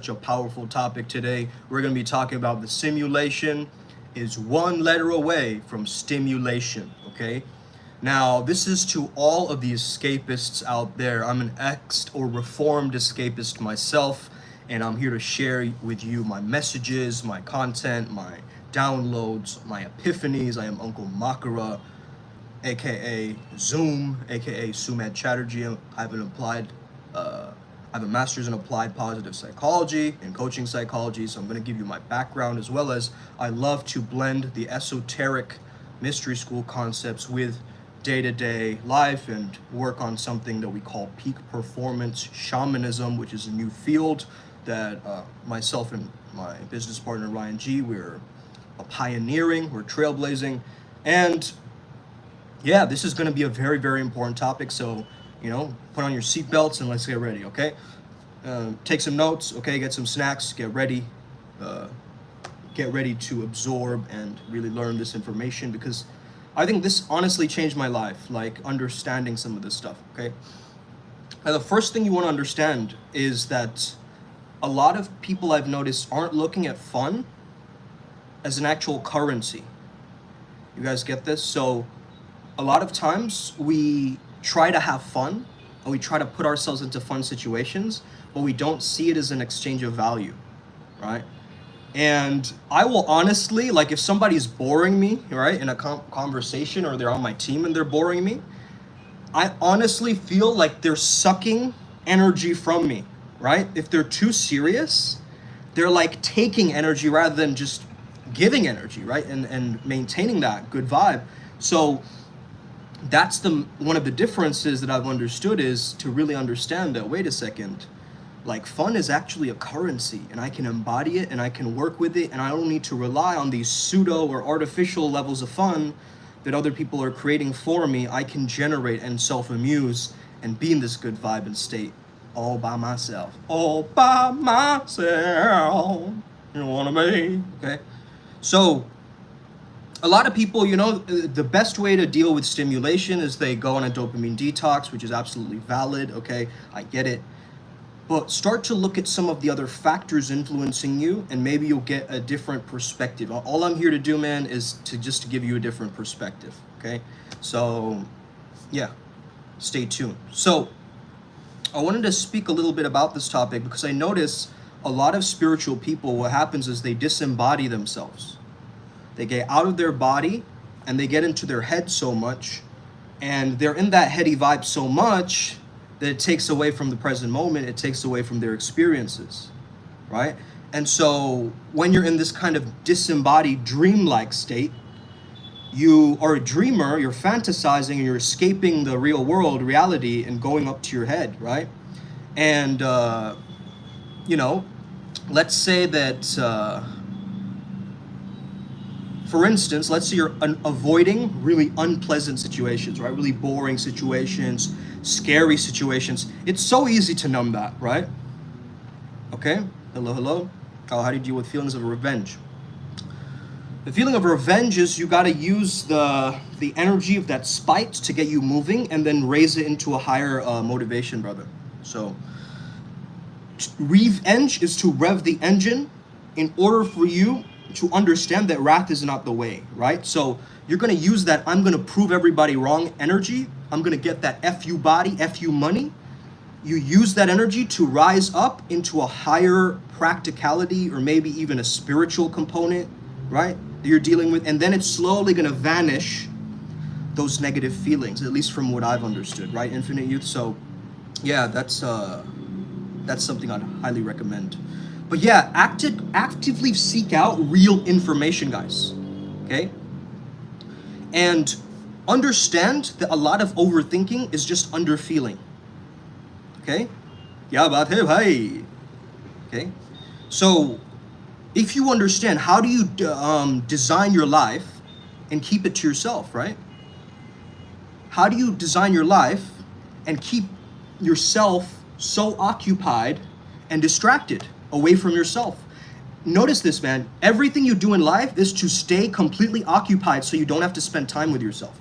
A powerful topic today. We're going to be talking about the simulation is one letter away from stimulation. Okay, now this is to all of the escapists out there. I'm an ex or reformed escapist myself, and I'm here to share with you my messages, my content, my downloads, my epiphanies. I am Uncle Makara, aka Zoom, aka Sumedh Chatterjee. I have a master's in applied positive psychology and coaching psychology, so I'm going to give you my background, as well as I love to blend the esoteric mystery school concepts with day-to-day life and work on something that we call peak performance shamanism, which is a new field that myself and my business partner Ryan G, we're pioneering, we're trailblazing. And yeah, this is going to be a very, very important topic. So, put on your seatbelts and let's get ready, okay? Take some notes, okay? Get some snacks, get ready. Get ready to absorb and really learn this information, because I think this honestly changed my life, like understanding some of this stuff, okay? Now, the first thing you want to understand is that a lot of people I've noticed aren't looking at fun as an actual currency. You guys get this? So a lot of times we try to have fun and we try to put ourselves into fun situations, but we don't see it as an exchange of value, right? And I will honestly, like, if somebody's boring me, right, in a conversation, or they're on my team and they're boring me, I honestly feel like they're sucking energy from me, right? If they're too serious, they're like taking energy rather than just giving energy, right? And maintaining that good vibe. So that's one of the differences that I've understood, is to really understand that, wait a second, like, fun is actually a currency, and I can embody it and I can work with it, and I don't need to rely on these pseudo or artificial levels of fun that other people are creating for me. I can generate and self-amuse and be in this good vibe and state all by myself. All by myself. You wanna be? Okay? So a lot of people, the best way to deal with stimulation is they go on a dopamine detox, which is absolutely valid, okay? I get it. But start to look at some of the other factors influencing you, and maybe you'll get a different perspective. All I'm here to do, man, is to give you a different perspective, okay? So, yeah, stay tuned. So, I wanted to speak a little bit about this topic because I notice a lot of spiritual people, what happens is they disembody themselves. They get out of their body and they get into their head so much, and they're in that heady vibe so much that it takes away from the present moment. It takes away from their experiences, right? And so when you're in this kind of disembodied dreamlike state, you are a dreamer, you're fantasizing, and you're escaping the real world, reality, and going up to your head, right? And, let's say that, for instance, let's say you're avoiding really unpleasant situations, right? Really boring situations, scary situations. It's so easy to numb that, right? Okay, hello. Oh, how do you deal with feelings of revenge? The feeling of revenge is you got to use the energy of that spite to get you moving, and then raise it into a higher motivation, brother. So revenge is to rev the engine in order for you to understand that wrath is not the way, right? So you're going to use that I'm going to prove everybody wrong energy. I'm going to get that F you body, F you money. You use that energy to rise up into a higher practicality, or maybe even a spiritual component, right, that you're dealing with. And then it's slowly going to vanish those negative feelings, at least from what I've understood, right, Infinite Youth? So yeah, that's something I'd highly recommend. But yeah, actively seek out real information, guys, okay? And understand that a lot of overthinking is just underfeeling, okay? Yeah, baat hai bhai. Okay? So if you understand, how do you design your life and keep it to yourself, right? How do you design your life and keep yourself so occupied and distracted away from yourself? Notice this, man. Everything you do in life is to stay completely occupied so you don't have to spend time with yourself.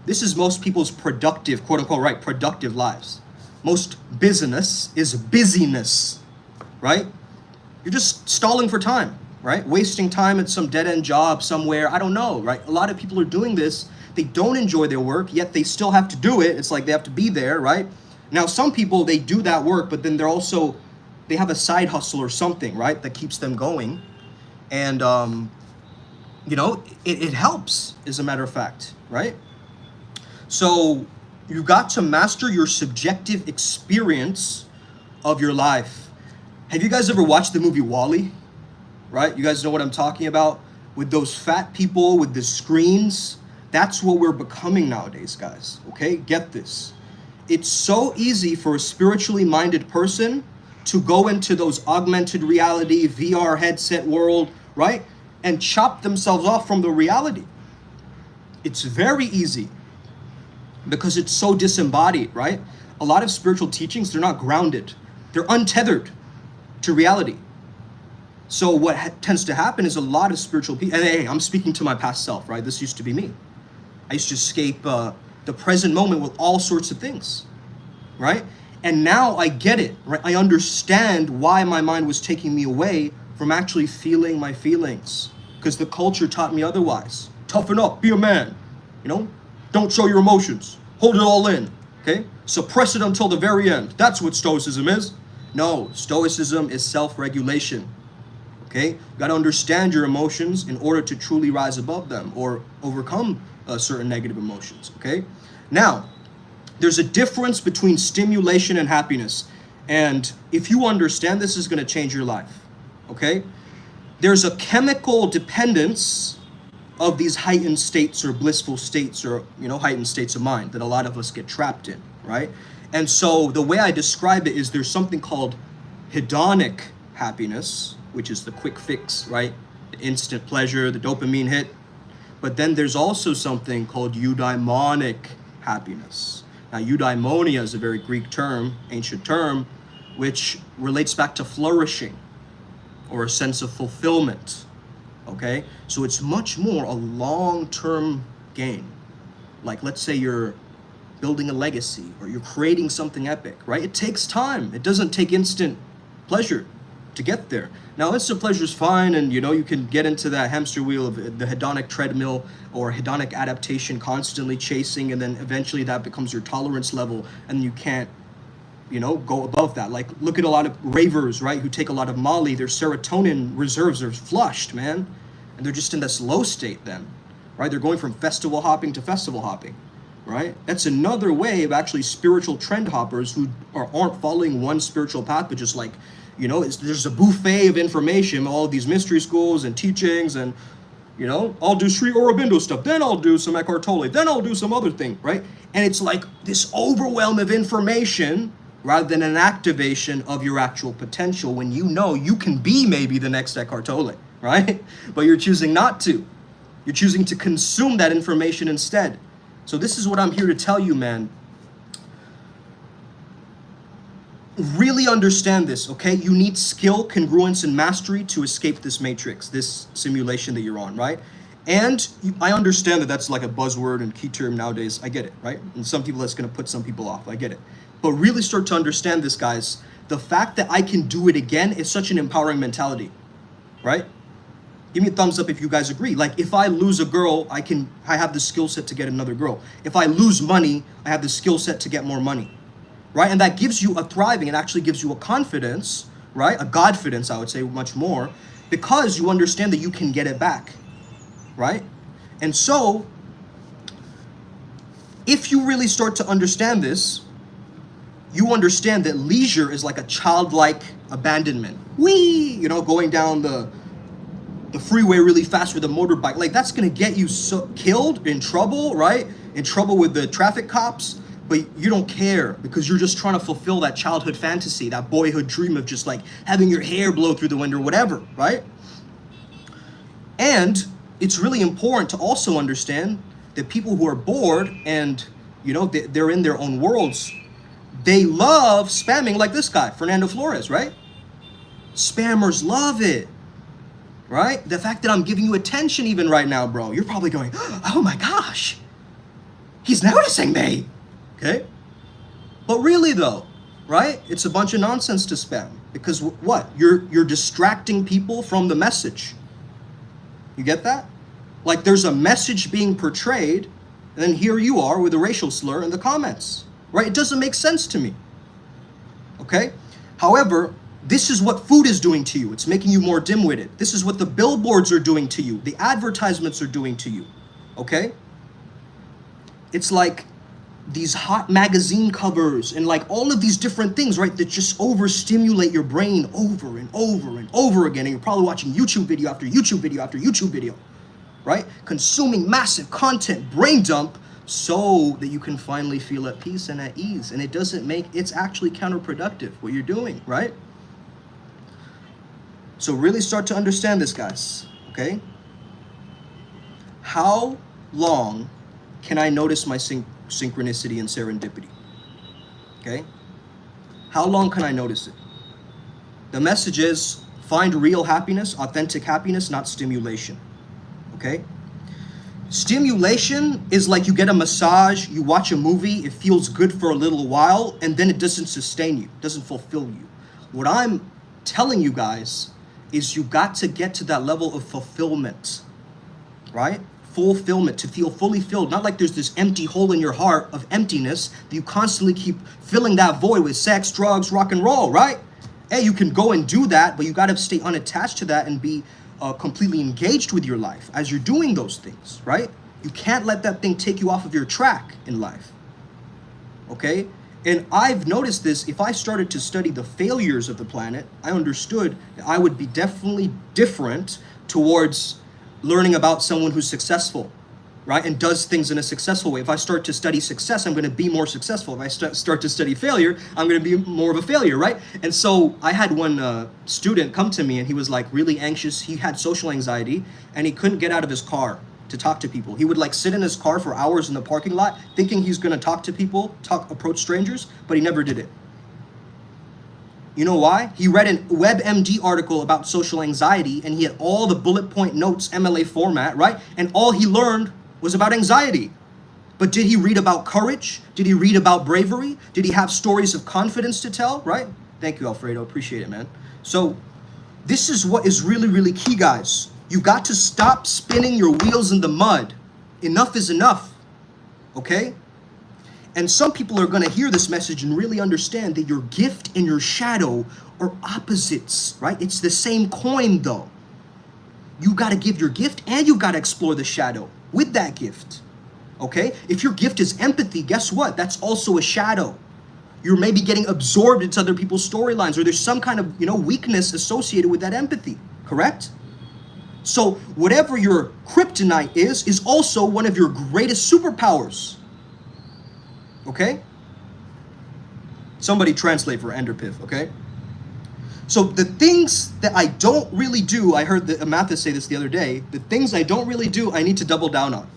This is most people's productive, quote unquote, right, productive lives. Most business is busyness. right? You're just stalling for time, right? Wasting time at some dead-end job somewhere, I don't know, right? A lot of people are doing this. They don't enjoy their work, yet they still have to do it. It's like they have to be there, right? Now, some people, they do that work, but then they have a side hustle or something, right? That keeps them going. And, it helps, as a matter of fact, right? So you got to master your subjective experience of your life. Have you guys ever watched the movie WALL-E? Right? You guys know what I'm talking about? With those fat people with the screens. That's what we're becoming nowadays, guys. Okay? Get this. It's so easy for a spiritually minded person to go into those augmented reality, VR headset world, right? And chop themselves off from the reality. It's very easy because it's so disembodied, right? A lot of spiritual teachings, they're not grounded. They're untethered to reality. So what tends to happen is a lot of spiritual people, and hey, I'm speaking to my past self, right? This used to be me. I used to escape the present moment with all sorts of things, right? And now I get it, right? I understand why my mind was taking me away from actually feeling my feelings, because the culture taught me otherwise. Toughen up, be a man, don't show your emotions, hold it all in, okay? Suppress it until the very end. That's what Stoicism is. No, Stoicism is self-regulation, okay? You got to understand your emotions in order to truly rise above them or overcome certain negative emotions, okay? Now, there's a difference between stimulation and happiness. And if you understand this, is going to change your life, okay? There's a chemical dependence of these heightened states or blissful states or, heightened states of mind that a lot of us get trapped in, right? And so the way I describe it is there's something called hedonic happiness, which is the quick fix, right? The instant pleasure, the dopamine hit. But then there's also something called eudaimonic happiness. Now, eudaimonia is a very Greek term, ancient term, which relates back to flourishing or a sense of fulfillment, okay? So it's much more a long-term gain. Like, let's say you're building a legacy or you're creating something epic, right? It takes time. It doesn't take instant pleasure to get there. Now, instant pleasure is fine, and you can get into that hamster wheel of the hedonic treadmill or hedonic adaptation, constantly chasing, and then eventually that becomes your tolerance level, and you can't, go above that. Like, look at a lot of ravers, right, who take a lot of Molly. Their serotonin reserves are flushed, man, and they're just in this low state then, right? They're going from festival hopping to festival hopping, right? That's another way of actually spiritual trend hoppers who aren't following one spiritual path, but just like, there's a buffet of information, all of these mystery schools and teachings, and, I'll do Sri Aurobindo stuff, then I'll do some Eckhart Tolle, then I'll do some other thing, right? And it's like this overwhelm of information rather than an activation of your actual potential when you can be maybe the next Eckhart Tolle, right? But you're choosing not to. You're choosing to consume that information instead. So this is what I'm here to tell you, man. Really understand this, okay? You need skill, congruence, and mastery to escape this matrix, this simulation that you're on, right? And I understand that that's like a buzzword and key term nowadays. I get it, right? And some people, that's going to put some people off. I get it. But really start to understand this, guys. The fact that I can do it again is such an empowering mentality, right? Give me a thumbs up if you guys agree. Like, if I lose a girl, I have the skill set to get another girl. If I lose money, I have the skill set to get more money. Right? And that gives you a thriving, it actually gives you a confidence, right? A godfidence, I would say, much more, because you understand that you can get it back, right? And so, if you really start to understand this, you understand that leisure is like a childlike abandonment. Whee! Going down the freeway really fast with a motorbike. Like, that's going to get you killed, in trouble, right? In trouble with the traffic cops. But you don't care because you're just trying to fulfill that childhood fantasy, that boyhood dream of just like having your hair blow through the wind or whatever, right? And it's really important to also understand that people who are bored and, they're in their own worlds, they love spamming like this guy, Fernando Flores, right? Spammers love it, right? The fact that I'm giving you attention even right now, bro, you're probably going, oh my gosh, he's noticing me. Okay? But really though, right? It's a bunch of nonsense to spam. Because what? You're distracting people from the message. You get that? Like there's a message being portrayed, and then here you are with a racial slur in the comments, right? It doesn't make sense to me. Okay? However, this is what food is doing to you. It's making you more dim-witted. This is what the billboards are doing to you. The advertisements are doing to you. Okay? It's like these hot magazine covers and like all of these different things, right, that just overstimulate your brain over and over and over again. And you're probably watching YouTube video after YouTube video after YouTube video, right? Consuming massive content, brain dump, so that you can finally feel at peace and at ease. And it's actually counterproductive what you're doing, right? So really start to understand this, guys, okay? How long can I notice my synchronicity and serendipity? Okay? How long can I notice it? The message is find real happiness, authentic happiness, not stimulation. Okay? Stimulation is like you get a massage, you watch a movie, it feels good for a little while, and then it doesn't sustain you, doesn't fulfill you. What I'm telling you guys is you got to get to that level of fulfillment, right? Fulfillment, to feel fully filled. Not like there's this empty hole in your heart of emptiness that you constantly keep filling that void with sex, drugs, rock and roll, right? Hey, you can go and do that, but you got to stay unattached to that and be completely engaged with your life as you're doing those things, right? You can't let that thing take you off of your track in life, okay? And I've noticed this. If I started to study the failures of the planet, I understood that I would be definitely different towards learning about someone who's successful, right? And does things in a successful way. If I start to study success, I'm going to be more successful. If I start to study failure, I'm going to be more of a failure, right? And so I had one student come to me and he was like really anxious. He had social anxiety and he couldn't get out of his car to talk to people. He would like sit in his car for hours in the parking lot thinking he's going to talk to people, approach strangers, but he never did it. You know why? He read a WebMD article about social anxiety and he had all the bullet point notes, MLA format, right? And all he learned was about anxiety. But did he read about courage? Did he read about bravery? Did he have stories of confidence to tell, right? Thank you, Alfredo. Appreciate it, man. So this is what is really, really key, guys. You got to stop spinning your wheels in the mud. Enough is enough, okay? And some people are going to hear this message and really understand that your gift and your shadow are opposites, right? It's the same coin, though. You got to give your gift and you got to explore the shadow with that gift, okay? If your gift is empathy, guess what? That's also a shadow. You're maybe getting absorbed into other people's storylines, or there's some kind of, weakness associated with that empathy, correct? So whatever your kryptonite is also one of your greatest superpowers. Okay? Somebody translate for Enderpith, okay? So the things that I don't really do, I heard the Mathis say this the other day, the things I don't really do, I need to double down on.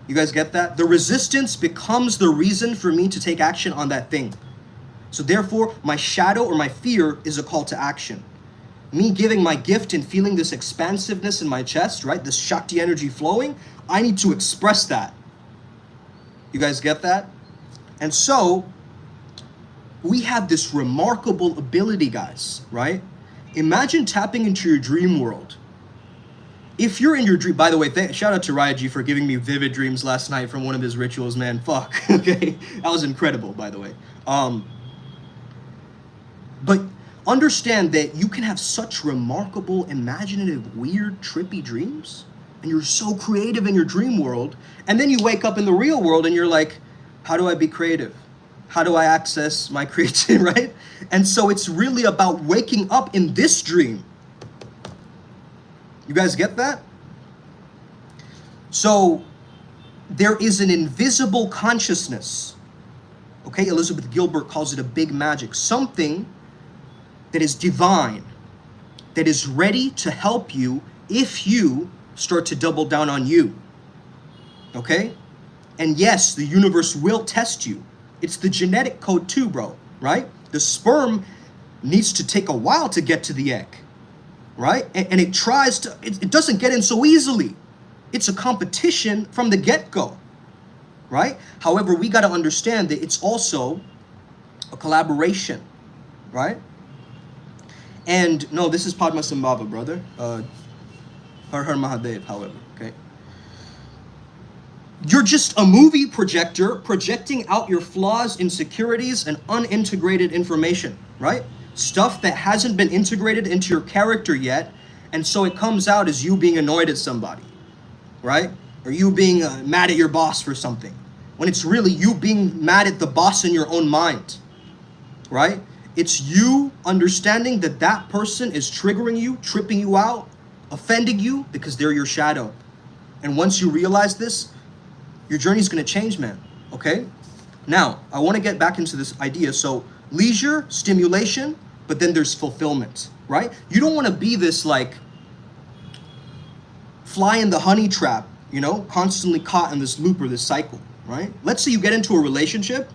You guys get that? The resistance becomes the reason for me to take action on that thing. So therefore, my shadow or my fear is a call to action. Me giving my gift and feeling this expansiveness in my chest, right? This Shakti energy flowing, I need to express that. You guys get that? And so, we have this remarkable ability, guys, right? Imagine tapping into your dream world. If you're in your dream, by the way, shout out to Ryaji for giving me vivid dreams last night from one of his rituals, man. Fuck, okay? That was incredible, by the way. But understand that you can have such remarkable, imaginative, weird, trippy dreams, and you're so creative in your dream world, and then you wake up in the real world and you're like, how do I be creative? How do I access my creativity, right? And so it's really about waking up in this dream. You guys get that? So there is an invisible consciousness. Okay, Elizabeth Gilbert calls it a big magic. Something that is divine, that is ready to help you if you start to double down on you. Okay? And yes, the universe will test you. It's the genetic code too, bro, right? The sperm needs to take a while to get to the egg, right? And it tries to, it doesn't get in so easily. It's a competition from the get-go, right? However, we got to understand that it's also a collaboration, right? And no, this is Padmasambhava, brother. Har Har Mahadev, however, okay? You're just a movie projector projecting out your flaws, insecurities, and unintegrated information, right? Stuff that hasn't been integrated into your character yet, and so it comes out as you being annoyed at somebody, right? Or you being mad at your boss for something, when it's really you being mad at the boss in your own mind, right? It's you understanding that that person is triggering you, tripping you out, offending you because they're your shadow. And once you realize this, your journey is going to change, man. Okay? Now, I want to get back into this idea. So, leisure, stimulation, but then there's fulfillment, right? You don't want to be this like fly in the honey trap, you know, constantly caught in this loop or this cycle, right? Let's say you get into a relationship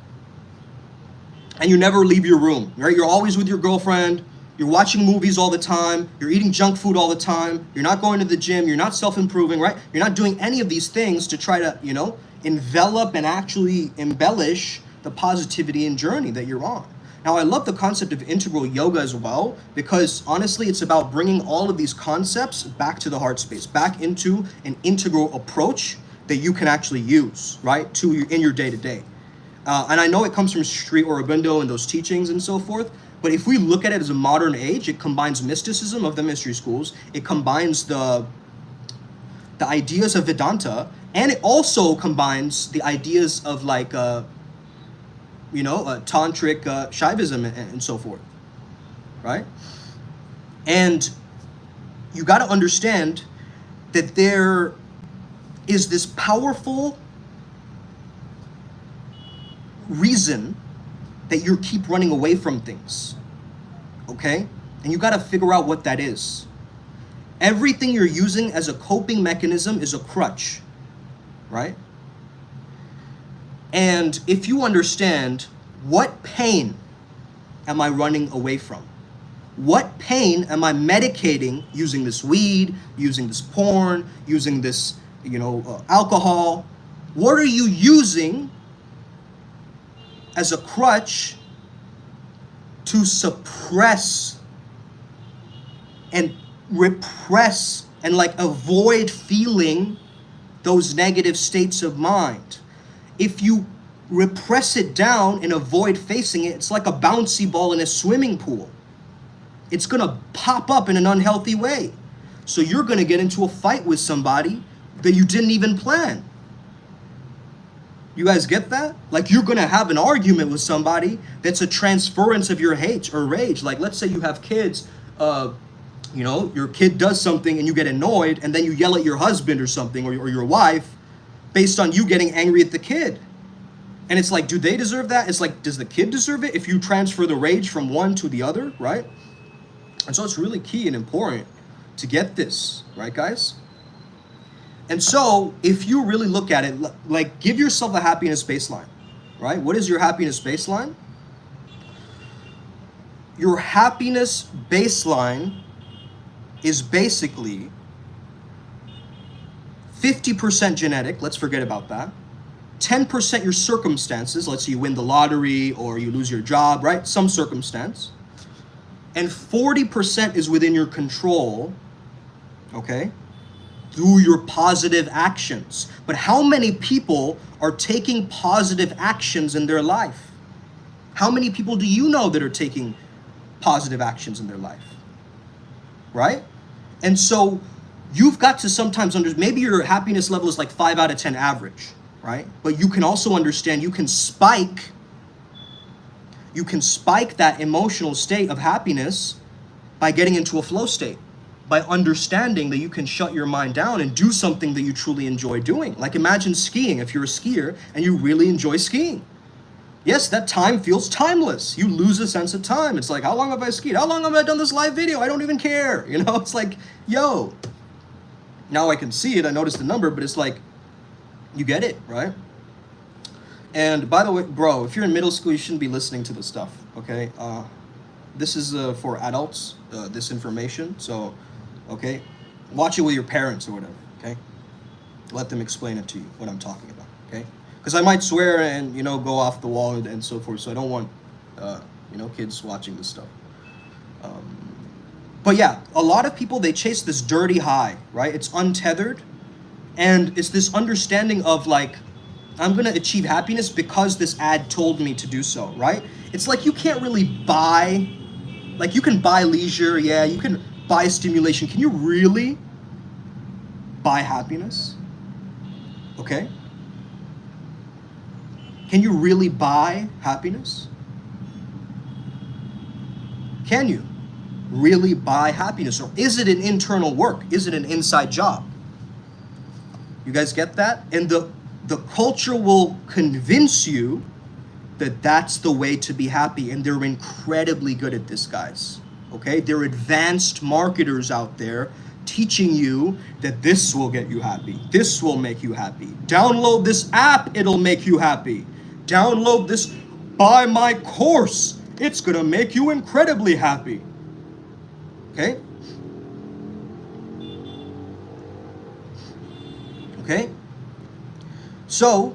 and you never leave your room, right? You're always with your girlfriend, you're watching movies all the time, you're eating junk food all the time, you're not going to the gym, you're not self-improving, right? You're not doing any of these things to try to, you know, envelop and actually embellish the positivity and journey that you're on. Now, I love the concept of integral yoga as well, because honestly, it's about bringing all of these concepts back to the heart space, back into an integral approach that you can actually use, right, in your day-to-day. And I know it comes from Sri Aurobindo and those teachings and so forth, but if we look at it as a modern age, it combines mysticism of the mystery schools, it combines the ideas of Vedanta, and it also combines the ideas of like, tantric Shaivism and so forth, right? And you got to understand that there is this powerful reason that you keep running away from things, okay? And you got to figure out what that is. Everything you're using as a coping mechanism is a crutch, right? And if you understand, what pain am I running away from? What pain am I medicating using this weed, using this porn, using this, alcohol? What are you using as a crutch to suppress and repress and avoid feeling those negative states of mind? If you repress it down and avoid facing it, it's like a bouncy ball in a swimming pool. It's gonna pop up in an unhealthy way. So you're gonna get into a fight with somebody that you didn't even plan. You guys get that? Like, you're gonna have an argument with somebody that's a transference of your hate or rage. Like, let's say you have kids, your kid does something and you get annoyed, and then you yell at your husband or something, or your wife, based on you getting angry at the kid. And it's like, do they deserve that? It's like, does the kid deserve it if you transfer the rage from one to the other, right? And so it's really key and important to get this, right, guys? And so if you really look at it, like, give yourself a happiness baseline, right? What is your happiness baseline? Your happiness baseline is basically 50% genetic, let's forget about that. 10% your circumstances, let's say you win the lottery or you lose your job, right? Some circumstance. And 40% is within your control, okay? Through your positive actions. But how many people are taking positive actions in their life? How many people do you know that are taking positive actions in their life? Right? And so you've got to sometimes maybe your happiness level is like 5 out of 10 average, right? But you can also understand you can spike that emotional state of happiness by getting into a flow state, by understanding that you can shut your mind down and do something that you truly enjoy doing. Like, imagine skiing. If you're a skier and you really enjoy skiing, yes, that time feels timeless. You lose a sense of time. It's like, how long have I skied? How long have I done this live video? I don't even care. It's like, yo, now I can see it. I noticed the number, but it's like, you get it, right? And by the way, bro, if you're in middle school, you shouldn't be listening to this stuff, okay? This is for adults, this information. So, okay, watch it with your parents or whatever, okay? Let them explain it to you, what I'm talking about, okay? Because I might swear and, go off the wall and so forth. So I don't want, kids watching this stuff. But yeah, a lot of people, they chase this dirty high, right? It's untethered. And it's this understanding of like, I'm going to achieve happiness because this ad told me to do so, right? It's like you can't really buy, like you can buy leisure, yeah, you can buy stimulation. Can you really buy happiness? Okay? Can you really buy happiness? Can you really buy happiness? Or is it an internal work? Is it an inside job? You guys get that? And the culture will convince you that that's the way to be happy. And they're incredibly good at this, guys. Okay? They're advanced marketers out there teaching you that this will get you happy. This will make you happy. Download this app, it'll make you happy. Download this, buy my course. It's gonna make you incredibly happy. Okay? Okay? So,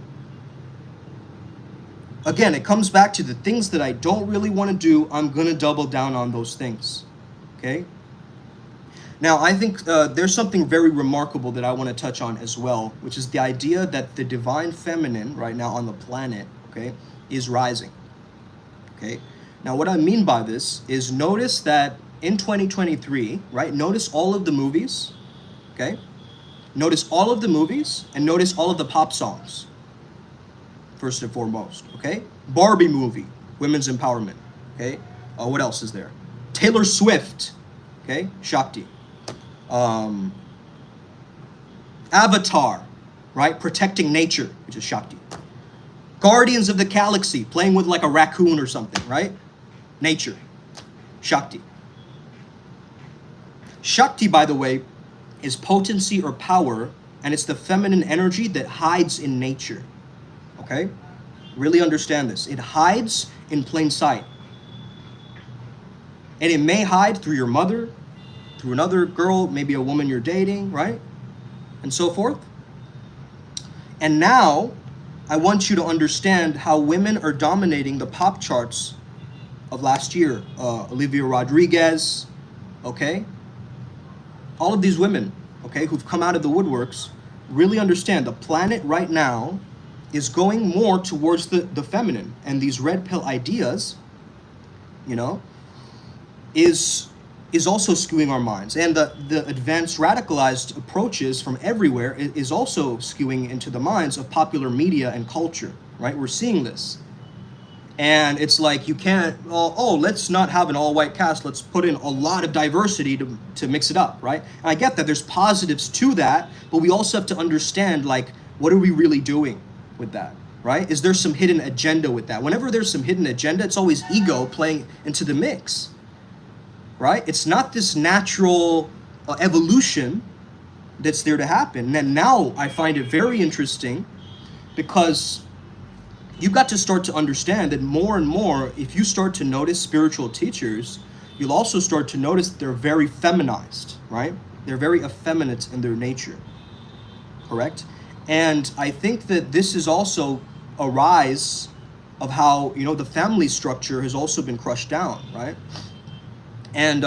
again, it comes back to the things that I don't really want to do. I'm going to double down on those things. Okay? Now, I think there's something very remarkable that I want to touch on as well, which is the idea that the divine feminine right now on the planet, okay, is rising. Okay? Now, what I mean by this is notice that in 2023, right, notice all of the movies, okay? Notice all of the movies and notice all of the pop songs, first and foremost, okay? Barbie movie, women's empowerment, okay? What else is there? Taylor Swift, okay? Shakti. Avatar, right? Protecting nature, which is Shakti. Guardians of the Galaxy, playing with like a raccoon or something, right? Nature, Shakti. Shakti, by the way, is potency or power, and it's the feminine energy that hides in nature. Okay? Really understand this. It hides in plain sight. And it may hide through your mother, through another girl, maybe a woman you're dating, right? And so forth. And now, I want you to understand how women are dominating the pop charts of last year. Olivia Rodriguez, okay? All of these women, okay, who've come out of the woodworks, really understand the planet right now is going more towards the feminine. And these red pill ideas, you know, is also skewing our minds. And the advanced radicalized approaches from everywhere is also skewing into the minds of popular media and culture, right? We're seeing this. And it's like you can't, oh, let's not have an all-white cast. Let's put in a lot of diversity to mix it up, right? And I get that there's positives to that, but we also have to understand, like, what are we really doing with that, right? Is there some hidden agenda with that? Whenever there's some hidden agenda, it's always ego playing into the mix, right? It's not this natural evolution that's there to happen. And now I find it very interesting because you've got to start to understand that more and more, if you start to notice spiritual teachers, you'll also start to notice that they're very feminized, right? They're very effeminate in their nature, correct? And I think that this is also a rise of how, you know, the family structure has also been crushed down, right? And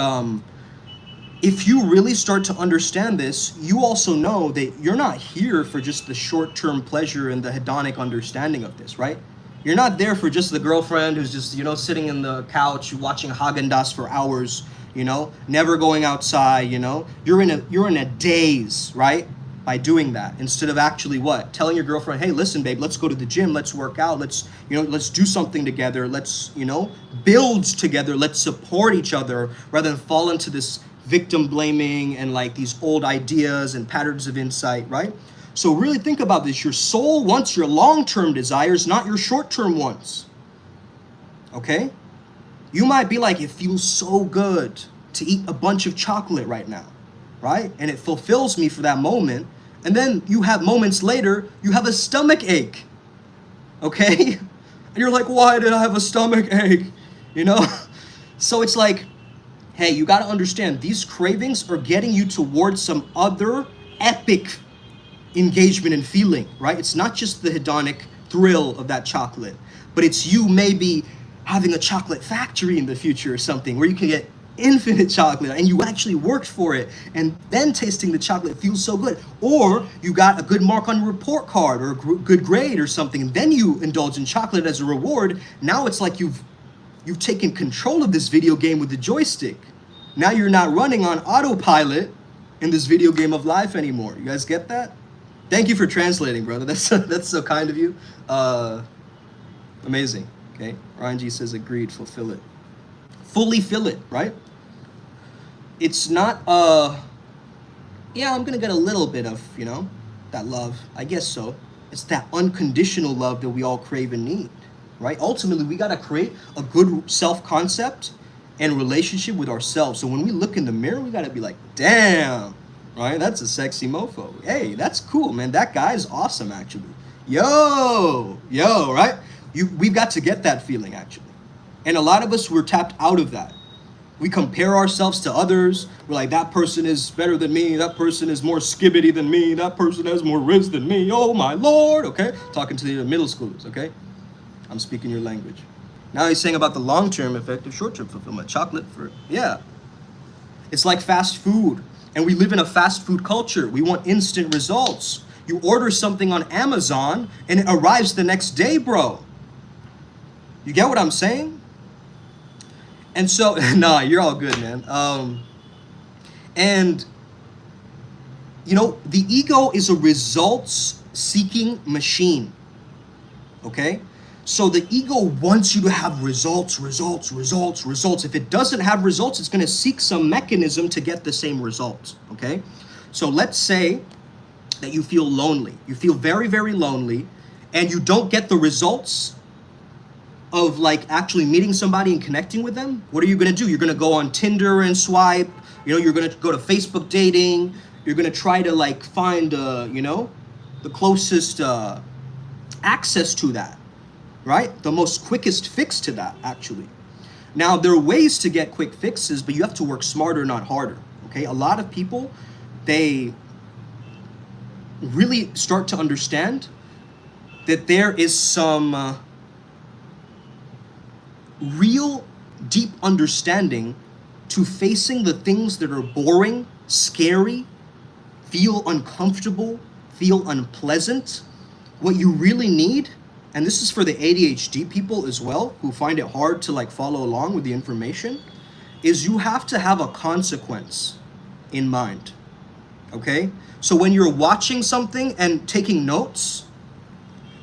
if you really start to understand this, you also know that you're not here for just the short-term pleasure and the hedonic understanding of this, right? You're not there for just the girlfriend who's just, you know, sitting in the couch watching Haagen-Dazs for hours, you know, never going outside, you know. You're in a daze, right? By doing that, instead of actually what? Telling your girlfriend, hey, listen, babe, let's go to the gym, let's work out, let's do something together, let's, you know, build together, let's support each other, rather than fall into this victim blaming and like these old ideas and patterns of insight, right? So really think about this. Your soul wants your long-term desires, not your short-term ones. Okay? You might be like, it feels so good to eat a bunch of chocolate right now, right? And it fulfills me for that moment. And then you have moments later, you have a stomach ache. Okay? And you're like, why did I have a stomach ache? You know? So it's like, hey, you got to understand, these cravings are getting you towards some other epic engagement and feeling, right? It's not just the hedonic thrill of that chocolate, but it's you maybe having a chocolate factory in the future or something where you can get infinite chocolate, and you actually worked for it, and then tasting the chocolate feels so good. Or you got a good mark on your report card or a good grade or something, and then you indulge in chocolate as a reward. Now it's like you've taken control of this video game with the joystick. Now you're not running on autopilot in this video game of life anymore. You guys get that? Thank you for translating, brother. That's so kind of you. Amazing. Okay. Ryan G says agreed. Fulfill it. Fully fill it, right? It's not yeah, I'm gonna get a little bit of, you know, that love. I guess so. It's that unconditional love that we all crave and need, right? Ultimately, we gotta create a good self-concept and relationship with ourselves. So when we look in the mirror, we gotta be like, damn, right? That's a sexy mofo. Hey, that's cool, man. That guy's awesome, actually. Yo, right? We've got to get that feeling, actually. And a lot of us, we're tapped out of that. We compare ourselves to others. We're like, that person is better than me. That person is more skibbity than me. That person has more riz than me. Oh, my Lord. Okay? Talking to the middle schoolers, okay? I'm speaking your language. Now he's saying about the long-term effect of short-term fulfillment. Chocolate for, yeah. It's like fast food. And we live in a fast food culture. We want instant results. You order something on Amazon and it arrives the next day, bro. You get what I'm saying? And so, nah, you're all good, man. And, you know, the ego is a results-seeking machine, okay? So the ego wants you to have results. If it doesn't have results, it's gonna seek some mechanism to get the same results, okay? So let's say that you feel lonely. You feel very, very lonely, and you don't get the results of like actually meeting somebody and connecting with them. What are you gonna do? You're gonna go on Tinder and swipe. You know, you're gonna go to Facebook dating. You're gonna try to like find, you know, the closest access to that, right? The most quickest fix to that, actually. Now, there are ways to get quick fixes, but you have to work smarter, not harder, okay? A lot of people, they really start to understand that there is some real deep understanding to facing the things that are boring, scary, feel uncomfortable, feel unpleasant. What you really need, and this is for the ADHD people as well, who find it hard to like follow along with the information, is you have to have a consequence in mind, okay? So when you're watching something and taking notes,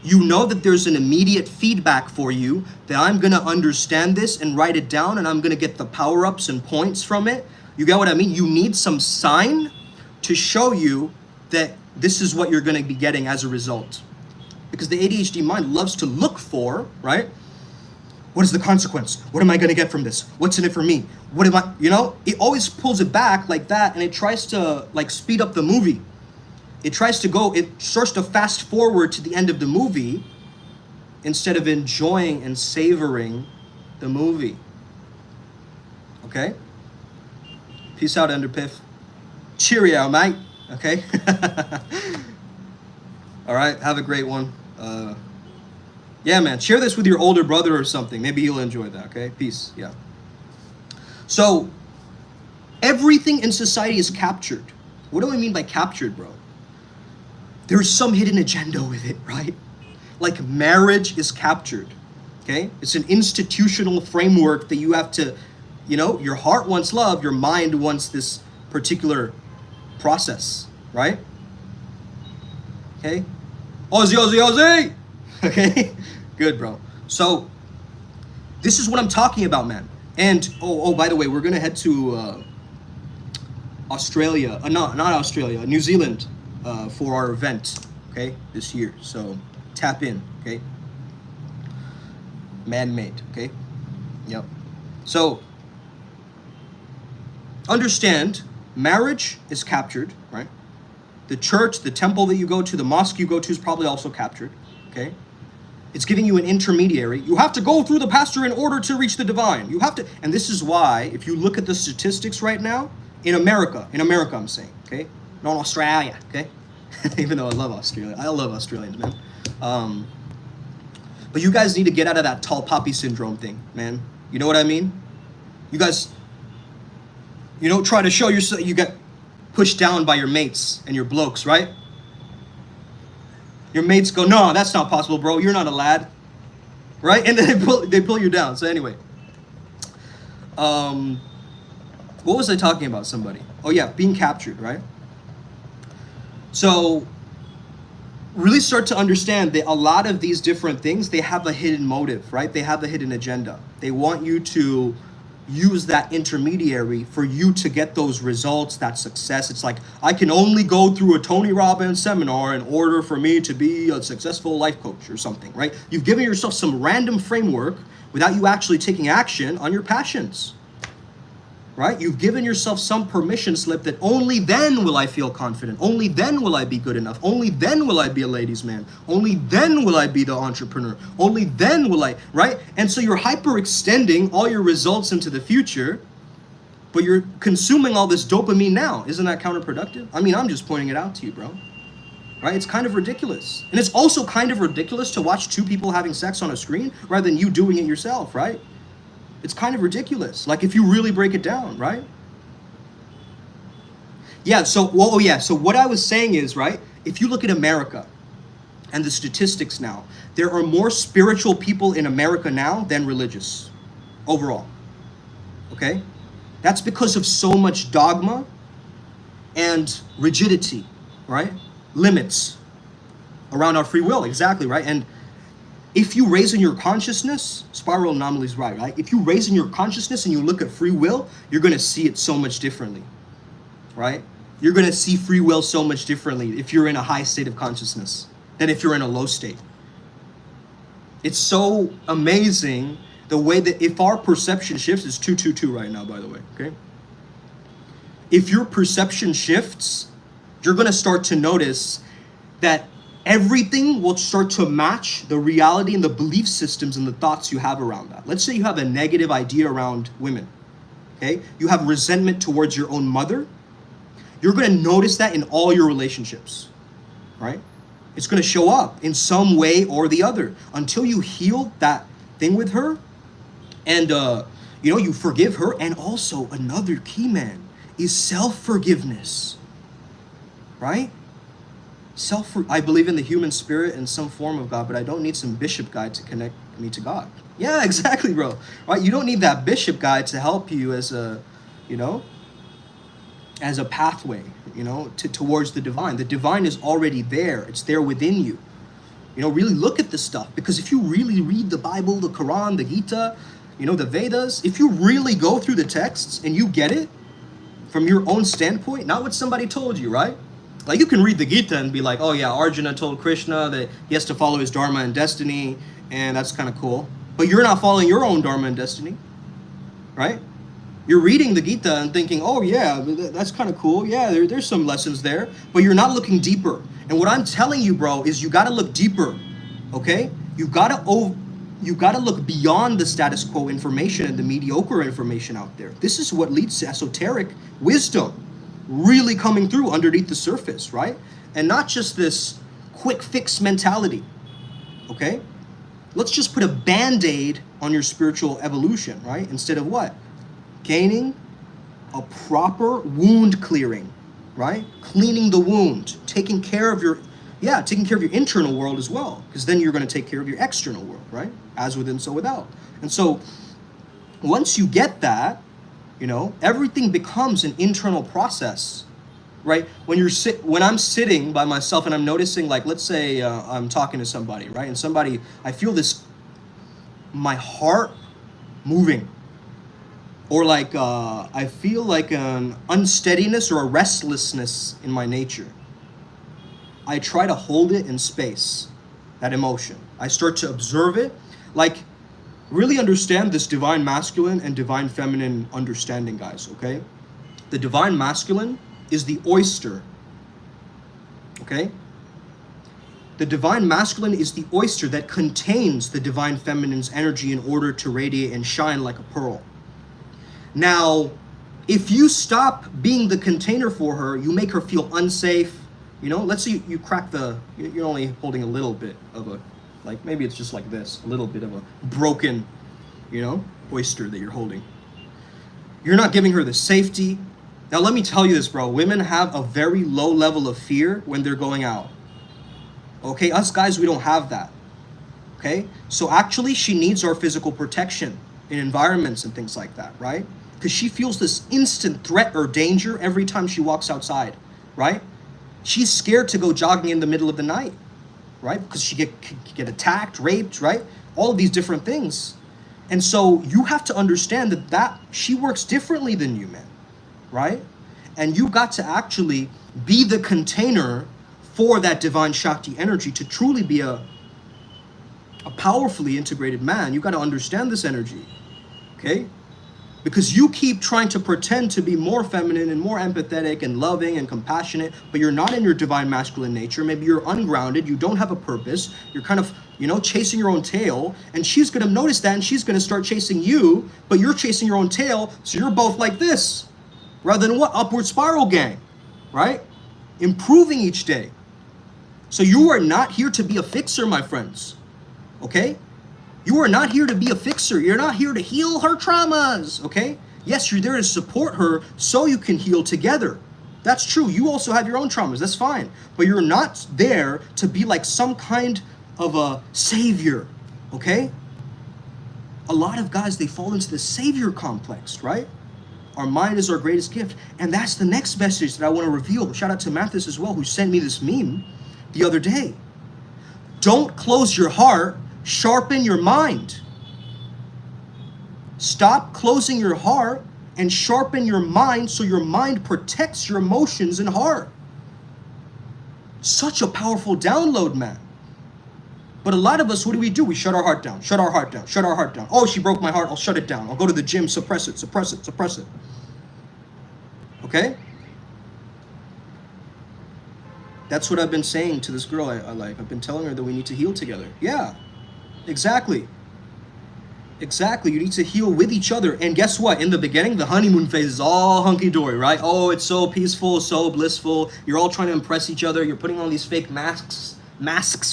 you know that there's an immediate feedback for you that I'm gonna understand this and write it down, and I'm gonna get the power-ups and points from it. You get what I mean? You need some sign to show you that this is what you're gonna be getting as a result. Because the ADHD mind loves to look for, right? What is the consequence? What am I gonna get from this? What's in it for me? What am I, you know? It always pulls it back like that, and it tries to like speed up the movie. It starts to fast forward to the end of the movie instead of enjoying and savoring the movie. Okay? Peace out, Enderpiff. Cheerio, mate. Okay? All right, have a great one. Yeah, man, share this with your older brother or something. Maybe he'll enjoy that, okay? Peace, yeah. So, everything in society is captured. What do I mean by captured, bro? There's some hidden agenda with it, right? Like marriage is captured, okay? It's an institutional framework that you have to, you know, your heart wants love, your mind wants this particular process, right? Okay? Aussie! Okay? Good, bro. So, this is what I'm talking about, man. And, by the way, we're gonna head to Australia, not Australia, New Zealand, for our event, okay, this year. So tap in, okay? Man-made, okay? Yep. So understand, marriage is captured, right? The church, the temple that you go to, the mosque you go to is probably also captured, okay? It's giving you an intermediary. You have to go through the pastor in order to reach the divine. You have to, and this is why, if you look at the statistics right now, in America I'm saying, okay? Not Australia, okay? Even though I love Australia. I love Australians, man. But you guys need to get out of that tall poppy syndrome thing, man. You know what I mean? You guys, You don't try to show yourself. You get pushed down by your mates and your blokes, right? Your mates go, no, that's not possible, bro. You're not a lad, right? And then they pull you down. So anyway, what was I talking about? Somebody? Oh yeah, being captured, right? So really start to understand that a lot of these different things, they have a hidden motive, right? They have a hidden agenda. They want you to use that intermediary for you to get those results, that success. It's like, I can only go through a Tony Robbins seminar in order for me to be a successful life coach or something, right? You've given yourself some random framework without you actually taking action on your passions, right? You've given yourself some permission slip that only then will I feel confident. Only then will I be good enough. Only then will I be a ladies' man. Only then will I be the entrepreneur. Only then will I, right? And so you're hyperextending all your results into the future, but you're consuming all this dopamine now. Isn't that counterproductive? I mean, I'm just pointing it out to you, bro. Right? It's kind of ridiculous. And it's also kind of ridiculous to watch two people having sex on a screen rather than you doing it yourself, right? It's kind of ridiculous. Like if you really break it down, right? Yeah, so, well, oh yeah, so what I was saying is, right, if you look at America and the statistics now, there are more spiritual people in America now than religious overall, okay? That's because of so much dogma and rigidity, right? Limits around our free will, exactly, right? And if you raise in your consciousness, spiral anomalies, right? If you raise in your consciousness and you look at free will, you're going to see it so much differently, right? You're going to see free will so much differently if you're in a high state of consciousness than if you're in a low state. It's so amazing the way that if our perception shifts, it's 222 right now, by the way, okay? If your perception shifts, you're going to start to notice that everything will start to match the reality and the belief systems and the thoughts you have around that. Let's say you have a negative idea around women, okay? You have resentment towards your own mother. You're going to notice that in all your relationships, right? It's going to show up in some way or the other until you heal that thing with her and, you forgive her. And also another key, man, is self-forgiveness, right? I believe in the human spirit and some form of God, but I don't need some bishop guide to connect me to God. Yeah, exactly, bro. Right? You don't need that bishop guide to help you as a pathway, towards the divine. The divine is already there. It's there within you. Really look at this stuff, because if you really read the Bible, the Quran, the Gita, the Vedas, if you really go through the texts and you get it from your own standpoint, not what somebody told you, right? Like you can read the Gita and be like, oh yeah, Arjuna told Krishna that he has to follow his dharma and destiny, and that's kind of cool. But you're not following your own dharma and destiny, right? You're reading the Gita and thinking, oh yeah, that's kind of cool. Yeah, there's some lessons there, but you're not looking deeper. And what I'm telling you, bro, is you got to look deeper, okay? You got to look beyond the status quo information and the mediocre information out there. This is what leads to esoteric wisdom really coming through underneath the surface, right? And not just this quick fix mentality, okay? Let's just put a band-aid on your spiritual evolution, right? Instead of what? Gaining a proper wound clearing, right? Cleaning the wound, taking care of your internal world as well, because then you're going to take care of your external world, right? As within, so without. And so once you get that, everything becomes an internal process, right? When I'm sitting by myself and I'm noticing, like, let's say I'm talking to somebody, right? And I feel my heart moving, or like I feel like an unsteadiness or a restlessness in my nature. I try to hold it in space, that emotion. I start to observe it, like, really understand this divine masculine and divine feminine understanding, guys, okay? The divine masculine is the oyster, okay? The divine masculine is the oyster that contains the divine feminine's energy in order to radiate and shine like a pearl. Now, if you stop being the container for her, you make her feel unsafe. Let's say you crack you're only holding a little bit of a, like maybe it's just like this, a little bit of a broken, oyster that you're holding. You're not giving her the safety, Now let me tell you this, bro. Women have a very low level of fear when they're going out. Okay, us guys, we don't have that. Okay, so actually she needs our physical protection in environments and things like that, right? Because she feels this instant threat or danger every time she walks outside, right? She's scared to go jogging in the middle of the night, right? Because she get attacked, raped, right? All of these different things. And so you have to understand that she works differently than you, man, right? And you got to actually be the container for that divine Shakti energy to truly be a powerfully integrated man. You got to understand this energy, okay? Because you keep trying to pretend to be more feminine and more empathetic and loving and compassionate, but you're not in your divine masculine nature. Maybe you're ungrounded, you don't have a purpose, you're kind of, chasing your own tail, and she's going to notice that and she's going to start chasing you, but you're chasing your own tail, so you're both like this. Rather than what? Upward spiral, gang, right? Improving each day. So you are not here to be a fixer, my friends, okay? You are not here to be a fixer. You're not here to heal her traumas, okay? Yes, you're there to support her so you can heal together. That's true. You also have your own traumas. That's fine. But you're not there to be like some kind of a savior, okay? A lot of guys, they fall into the savior complex, right? Our mind is our greatest gift. And that's the next message that I want to reveal. Shout out to Mathis as well, who sent me this meme the other day. Don't close your heart. Sharpen your mind. Stop closing your heart and sharpen your mind so your mind protects your emotions and heart. Such a powerful download, man. But a lot of us, what do? We shut our heart down, shut our heart down, shut our heart down. Oh, she broke my heart, I'll shut it down. I'll go to the gym, suppress it, suppress it, suppress it. Okay? That's what I've been saying to this girl I like. I've been telling her that we need to heal together. Yeah. Exactly. Exactly. You need to heal with each other. And guess what? In the beginning, the honeymoon phase is all hunky-dory, right? Oh, it's so peaceful, so blissful. You're all trying to impress each other. You're putting on these fake masks,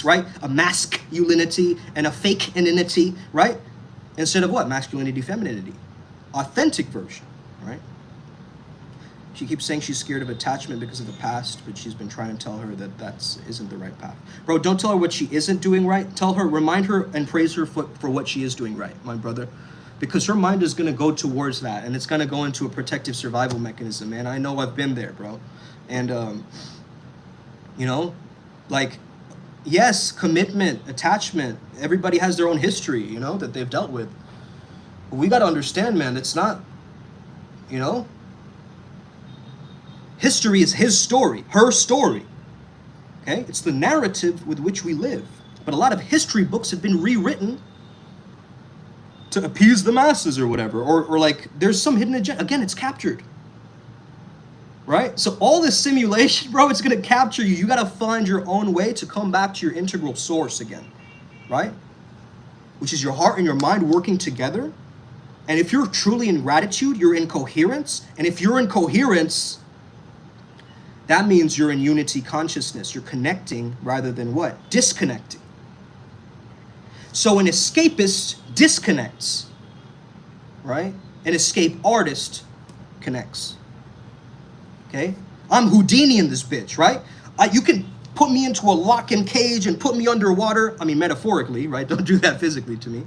right? A masculinity and a fake femininity, right? Instead of what? Masculinity, femininity. Authentic version, right? She keeps saying she's scared of attachment because of the past, but she's been trying to tell her that isn't the right path. Bro, don't tell her what she isn't doing right. Tell her, remind her and praise her for what she is doing right, my brother. Because her mind is going to go towards that, and it's going to go into a protective survival mechanism, man. I know I've been there, bro. And, yes, commitment, attachment. Everybody has their own history, that they've dealt with. But we got to understand, man, it's not, history is his story, her story, okay? It's the narrative with which we live. But a lot of history books have been rewritten to appease the masses or whatever, or like there's some hidden agenda. Again, it's captured, right? So all this simulation, bro, it's gonna capture you. You gotta find your own way to come back to your integral source again, right? Which is your heart and your mind working together. And if you're truly in gratitude, you're in coherence. And if you're in coherence, that means you're in unity consciousness. You're connecting rather than what? Disconnecting. So an escapist disconnects, right? An escape artist connects. Okay? I'm Houdini in this bitch, right? You can put me into a lock-in cage and put me underwater. I mean, metaphorically, right? Don't do that physically to me.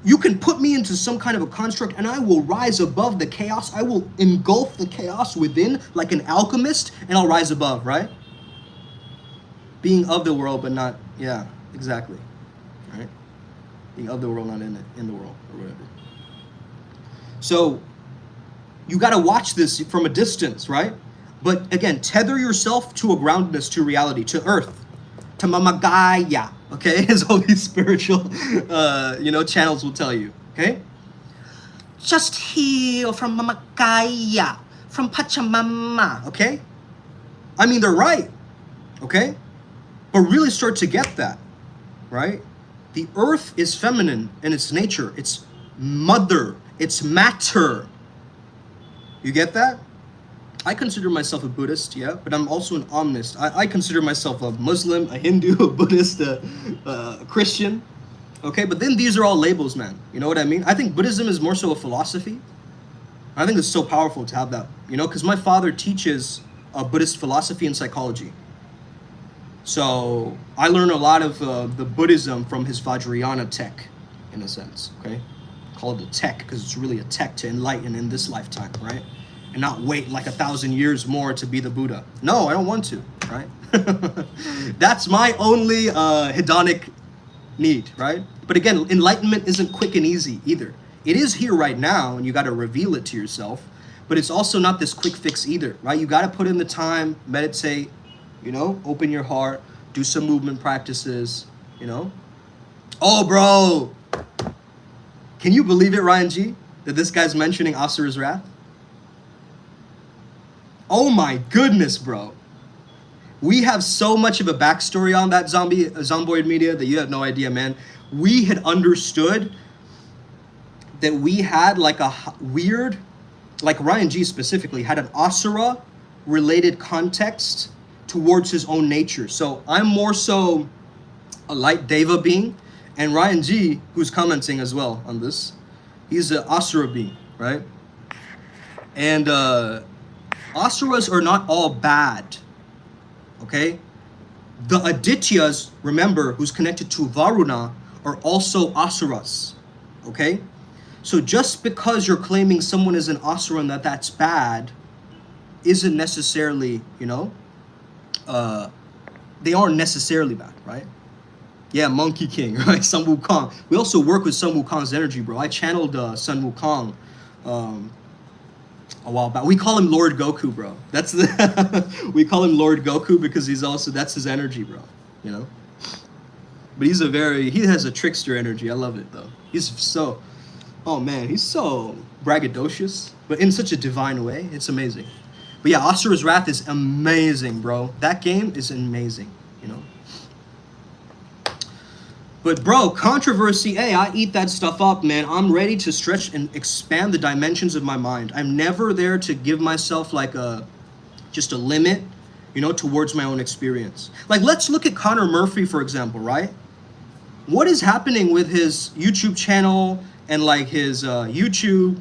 You can put me into some kind of a construct and I will rise above the chaos. I will engulf the chaos within like an alchemist and I'll rise above, right? Being of the world, but not, yeah, exactly, right? Being of the world, not in the world or whatever. So you got to watch this from a distance, right? But again, tether yourself to a groundedness, to reality, to earth, to Mamagaya. Okay, as all these spiritual, channels will tell you, okay? Just heal from Mamakaya, from Pachamama, okay? I mean, they're right, okay? But really start to get that, right? The earth is feminine in its nature. It's mother, it's matter. You get that? I consider myself a Buddhist, yeah, but I'm also an omnist. I consider myself a Muslim, a Hindu, a Buddhist, a Christian, okay? But then these are all labels, man. You know what I mean? I think Buddhism is more so a philosophy, I think it's so powerful to have that, you know, because my father teaches Buddhist philosophy and psychology. So I learn a lot of the Buddhism from his Vajrayana tech, in a sense, okay? Call it a tech because it's really a tech to enlighten in this lifetime, right? And not wait like 1,000 years more to be the Buddha. No, I don't want to, right? That's my only hedonic need, right? But again, enlightenment isn't quick and easy either. It is here right now, and you got to reveal it to yourself. But it's also not this quick fix either, right? You got to put in the time, meditate, you know, open your heart, do some movement practices, you know. Oh, bro. Can you believe it, Ryan G, that this guy's mentioning Asura's Wrath? Oh my goodness, bro. We have so much of a backstory on that Zomboid Media that you have no idea, man. We had understood that we had like a weird, like Ryan G specifically, had an Asura related context towards his own nature. So I'm more so a light Deva being, and Ryan G, who's commenting as well on this, he's an Asura being, right? And Asuras are not all bad, okay? The Adityas, remember, who's connected to Varuna, are also Asuras, okay? So just because you're claiming someone is an Asura and that's bad, isn't necessarily, you know, they aren't necessarily bad, right? Yeah, Monkey King, right? Sun Wukong. We also work with Sun Wukong's energy, bro. I channeled Sun Wukong a while back. We call him Lord Goku, bro. That's the we call him Lord Goku because he's also, that's his energy, bro. You know? But he has a trickster energy. I love it though. He's so, oh man, he's so braggadocious, but in such a divine way. It's amazing. But yeah, Asura's Wrath is amazing, bro. That game is amazing, you know? But bro, controversy, hey, I eat that stuff up, man. I'm ready to stretch and expand the dimensions of my mind. I'm never there to give myself like just a limit, you know, towards my own experience. Like, let's look at Connor Murphy, for example, right? What is happening with his YouTube channel and like his Instagram,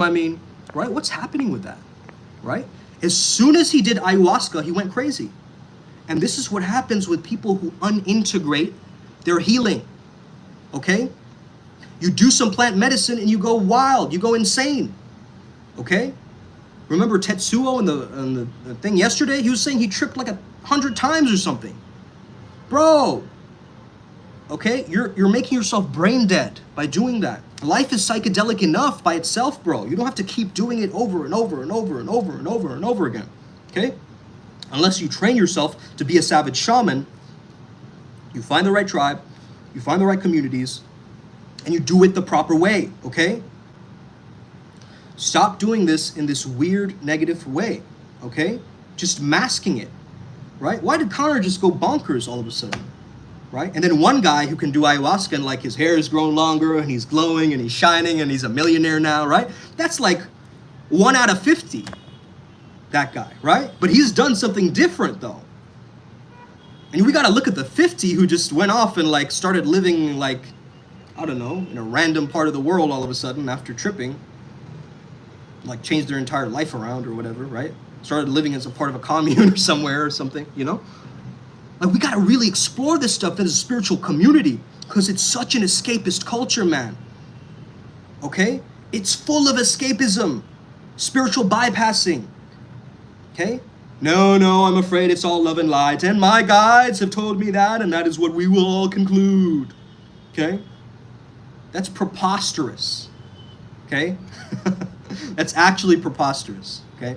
I mean, right? What's happening with that, right? As soon as he did ayahuasca, he went crazy. And this is what happens with people who unintegrate their healing, okay? You do some plant medicine and you go wild, you go insane, okay? Remember Tetsuo in the thing yesterday? He was saying he tripped like 100 times or something. Bro, okay? You're making yourself brain dead by doing that. Life is psychedelic enough by itself, bro. You don't have to keep doing it over and over and over and over and over and over again, okay? Unless you train yourself to be a savage shaman, you find the right tribe, you find the right communities, and you do it the proper way, okay? Stop doing this in this weird, negative way, okay? Just masking it, right? Why did Connor just go bonkers all of a sudden, right? And then one guy who can do ayahuasca and like his hair has grown longer and he's glowing and he's shining and he's a millionaire now, right? That's like 1 out of 50. That guy, right? But he's done something different though. And we gotta look at the 50 who just went off and like started living like, I don't know, in a random part of the world all of a sudden after tripping. Like changed their entire life around or whatever, right? Started living as a part of a commune or somewhere or something, you know? Like we gotta really explore this stuff as a spiritual community because it's such an escapist culture, man. Okay? It's full of escapism, spiritual bypassing. Okay? No, I'm afraid it's all love and light. And my guides have told me that, and that is what we will all conclude. Okay? That's preposterous. Okay? That's actually preposterous. Okay?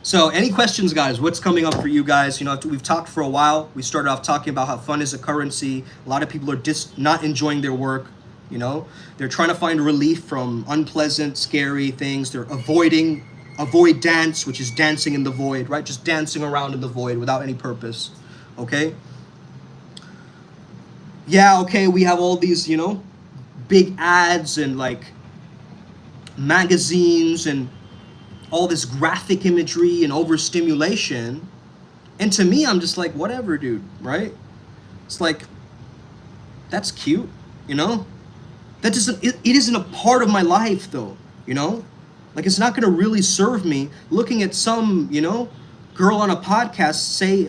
So, any questions, guys? What's coming up for you guys? You know, we've talked for a while. We started off talking about how fun is a currency. A lot of people are not enjoying their work. You know? They're trying to find relief from unpleasant, scary things. They're avoid dance, which is dancing in the void, right? Just dancing around in the void without any purpose, okay? Yeah, okay, we have all these, you know, big ads and like magazines and all this graphic imagery and overstimulation. And to me, I'm just like, whatever, dude, right? It's like, that's cute, you know? That doesn't, it isn't a part of my life though, you know? Like it's not gonna really serve me looking at some, you know, girl on a podcast say,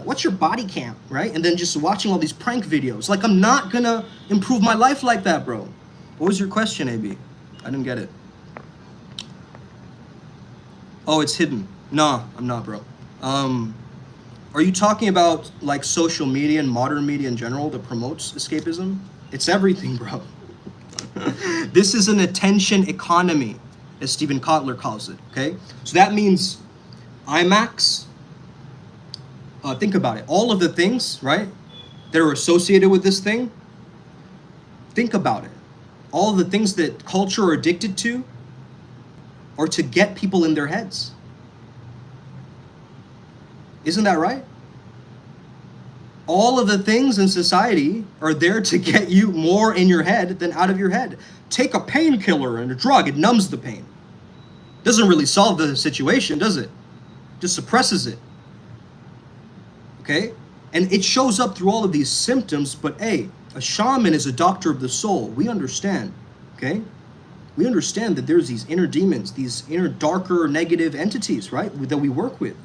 what's your body count, right? And then just watching all these prank videos. Like I'm not gonna improve my life like that, bro. What was your question, AB? I didn't get it. Oh, it's hidden. Nah, I'm not, bro. Are you talking about like social media and modern media in general that promotes escapism? It's everything, bro. This is an attention economy, as Stephen Kotler calls it, okay? So that means IMAX, think about it. All of the things, right, that are associated with this thing, think about it. All of the things that culture are addicted to are to get people in their heads. Isn't that right? All of the things in society are there to get you more in your head than out of your head. Take a painkiller and a drug, it numbs the pain. Doesn't really solve the situation, does it? Just suppresses it. Okay? And it shows up through all of these symptoms, but hey, a shaman is a doctor of the soul. We understand, okay? We understand that there's these inner demons, these inner darker negative entities, right, that we work with.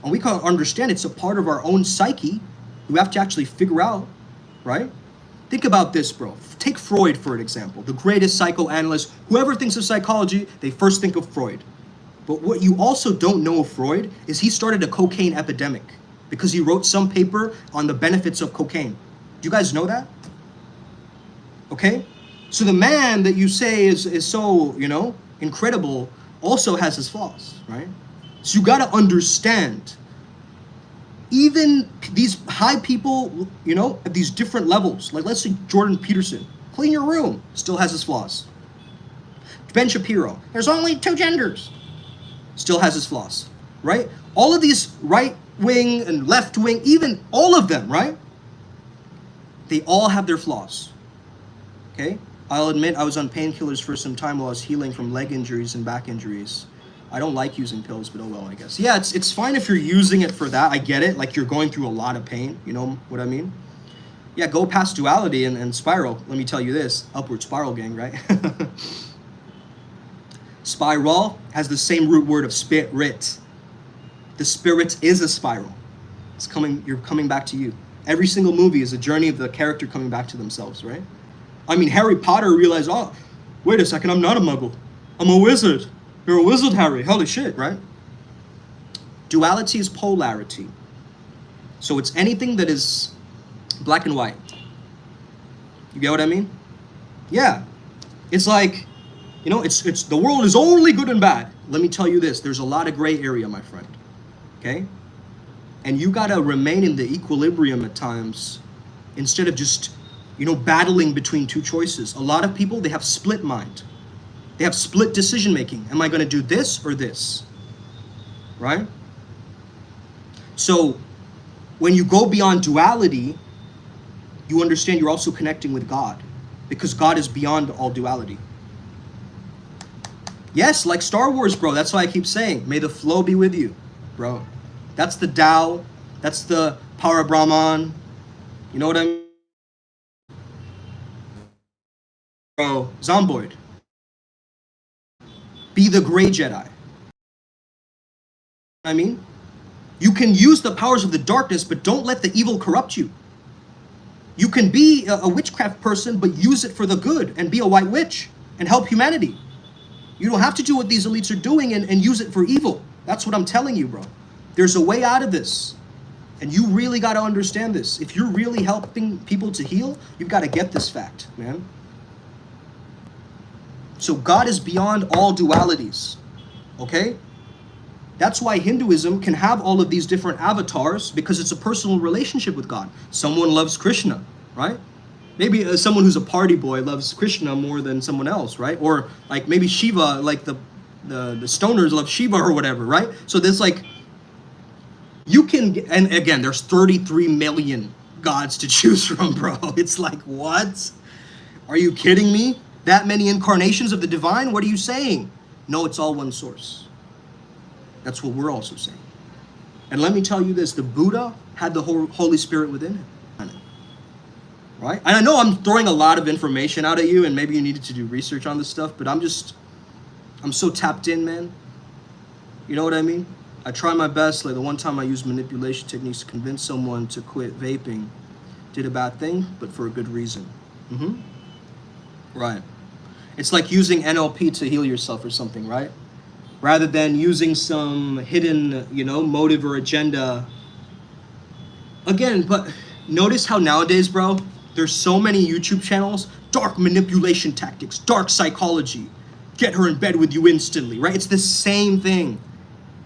And we can understand it's a part of our own psyche. We have to actually figure out, right? Think about this, bro. Take Freud for an example, the greatest psychoanalyst. Whoever thinks of psychology, they first think of Freud. But what you also don't know of Freud is he started a cocaine epidemic because he wrote some paper on the benefits of cocaine. Do you guys know that? Okay? So the man that you say is so, you know, incredible also has his flaws, right? So you got to understand, even these high people, you know, at these different levels, like let's say Jordan Peterson, clean your room, still has his flaws. Ben Shapiro, there's only 2 genders, still has his flaws, right? All of these right wing and left wing, even all of them, right? They all have their flaws, okay? I'll admit I was on painkillers for some time while I was healing from leg injuries and back injuries. I don't like using pills, but oh well, I guess. Yeah, it's fine if you're using it for that. I get it. Like you're going through a lot of pain. You know what I mean? Yeah, go past duality and spiral. Let me tell you this. Upward spiral, gang, right? Spiral has the same root word of spirit. The spirit is a spiral. It's coming. You're coming back to you. Every single movie is a journey of the character coming back to themselves, right? I mean, Harry Potter realized, oh, wait a second, I'm not a muggle. I'm a wizard. You're a wizard, Harry. Holy shit, right? Duality is polarity. So it's anything that is black and white. You get what I mean? Yeah. It's like, you know, it's the world is only good and bad. Let me tell you this. There's a lot of gray area, my friend. Okay? And you got to remain in the equilibrium at times instead of just, you know, battling between two choices. A lot of people, they have split mind. They have split decision making. Am I going to do this or this? Right? So when you go beyond duality, you understand you're also connecting with God, because God is beyond all duality. Yes, like Star Wars, bro. That's why I keep saying, may the flow be with you, bro. That's the Tao. That's the power of Brahman. You know what I mean? Bro, Zomboid. Be the gray Jedi. I mean, you can use the powers of the darkness, but don't let the evil corrupt you. You can be a witchcraft person, but use it for the good and be a white witch and help humanity. You don't have to do what these elites are doing and use it for evil. That's what I'm telling you, bro. There's a way out of this. And you really got to understand this. If you're really helping people to heal, you've got to get this fact, man. So God is beyond all dualities, okay? That's why Hinduism can have all of these different avatars, because it's a personal relationship with God. Someone loves Krishna, right? Maybe someone who's a party boy loves Krishna more than someone else, right? Or like maybe Shiva, like the stoners love Shiva or whatever, right? So there's like, you can, and again, there's 33 million gods to choose from, bro. It's like, what? Are you kidding me? That many incarnations of the divine? What are you saying? No, it's all one source. That's what we're also saying. And let me tell you this, the Buddha had the Holy Spirit within him. right? And I know I'm throwing a lot of information out at you, and maybe you needed to do research on this stuff, but I'm so tapped in, man. You know what I mean? I try my best. Like the one time I used manipulation techniques to convince someone to quit vaping, did a bad thing, but for a good reason. Right. It's like using NLP to heal yourself or something, right? Rather than using some hidden, motive or agenda. Again, but notice how nowadays, bro, there's so many YouTube channels, dark manipulation tactics, dark psychology, get her in bed with you instantly, right? It's the same thing.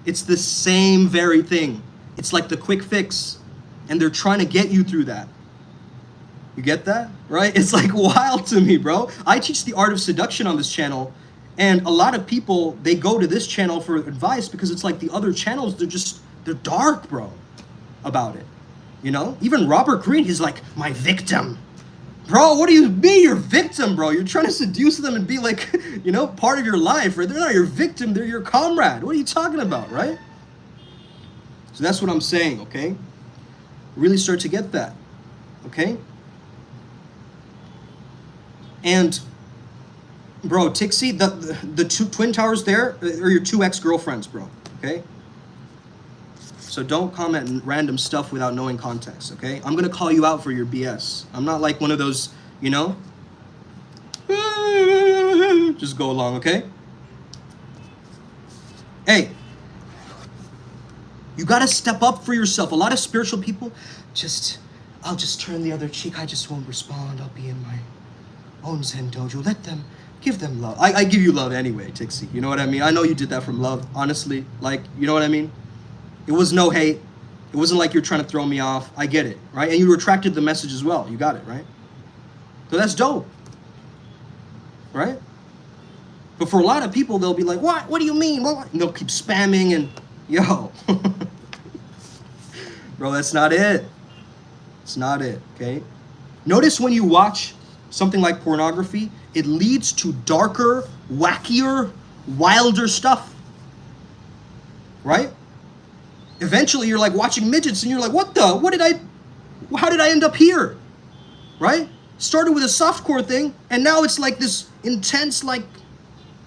It's the same very thing. It's like the quick fix, and they're trying to get you through that. You get that, right? It's like wild to me, bro. I teach the art of seduction on this channel, and a lot of people, they go to this channel for advice because it's like the other channels, they're dark, bro, about it. Even Robert Greene, he's like, my victim. Bro, what do you mean your victim, bro? You're trying to seduce them and be like, part of your life, right? They're not your victim, they're your comrade. What are you talking about, right? So that's what I'm saying, okay? Really start to get that, okay? And, bro, Tixie, the two twin towers there are your two ex-girlfriends, bro, okay? So don't comment random stuff without knowing context, okay? I'm gonna call you out for your BS. I'm not like one of those, just go along, okay? Hey, you gotta step up for yourself. A lot of spiritual people I'll just turn the other cheek. I just won't respond. I'll be in my own Zen dojo. Give them love. I give you love anyway, Tixie. You know what I mean? I know you did that from love, honestly. Like, you know what I mean? It was no hate. It wasn't like you're trying to throw me off. I get it, right? And you retracted the message as well. You got it, right? So that's dope, right? But for a lot of people, they'll be like, what? What do you mean? What? And they'll keep spamming and, yo. Bro, that's not it. It's not it, okay? Notice when you watch something like pornography, it leads to darker, wackier, wilder stuff, right? Eventually, you're like watching midgets and you're like, how did I end up here? Right? Started with a softcore thing, and now it's like this intense, like,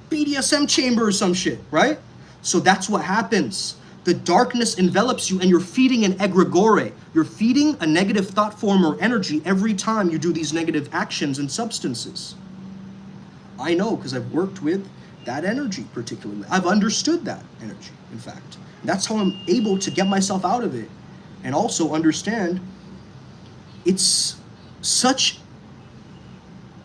BDSM chamber or some shit, right? So that's what happens. The darkness envelops you, and you're feeding an egregore. You're feeding a negative thought form or energy every time you do these negative actions and substances. I know, because I've worked with that energy particularly. I've understood that energy, in fact. That's how I'm able to get myself out of it. And also understand it's such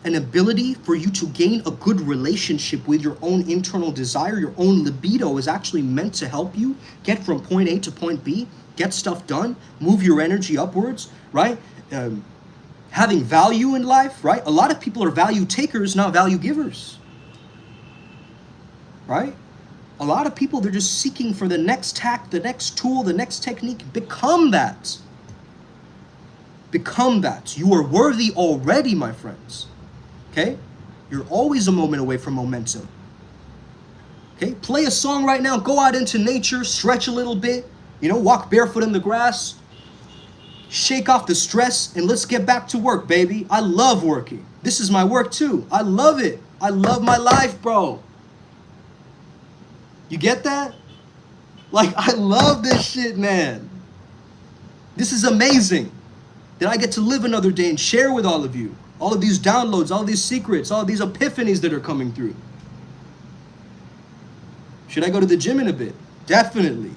an ability for you to gain a good relationship with your own internal desire. Your own libido is actually meant to help you get from point A to point B, get stuff done, move your energy upwards, right? Having value in life, right? A lot of people are value takers, not value givers, right? A lot of people, they're just seeking for the next tack, the next tool, the next technique. Become that. Become that. You are worthy already, my friends. Okay? You're always a moment away from momentum. Okay? Play a song right now. Go out into nature. Stretch a little bit. Walk barefoot in the grass. Shake off the stress and let's get back to work, baby. I love working. This is my work too. I love it. I love my life, bro. You get that? Like, I love this shit, man. This is amazing that I get to live another day and share with all of you. All of these downloads, all these secrets, all these epiphanies that are coming through. Should I go to the gym in a bit? Definitely.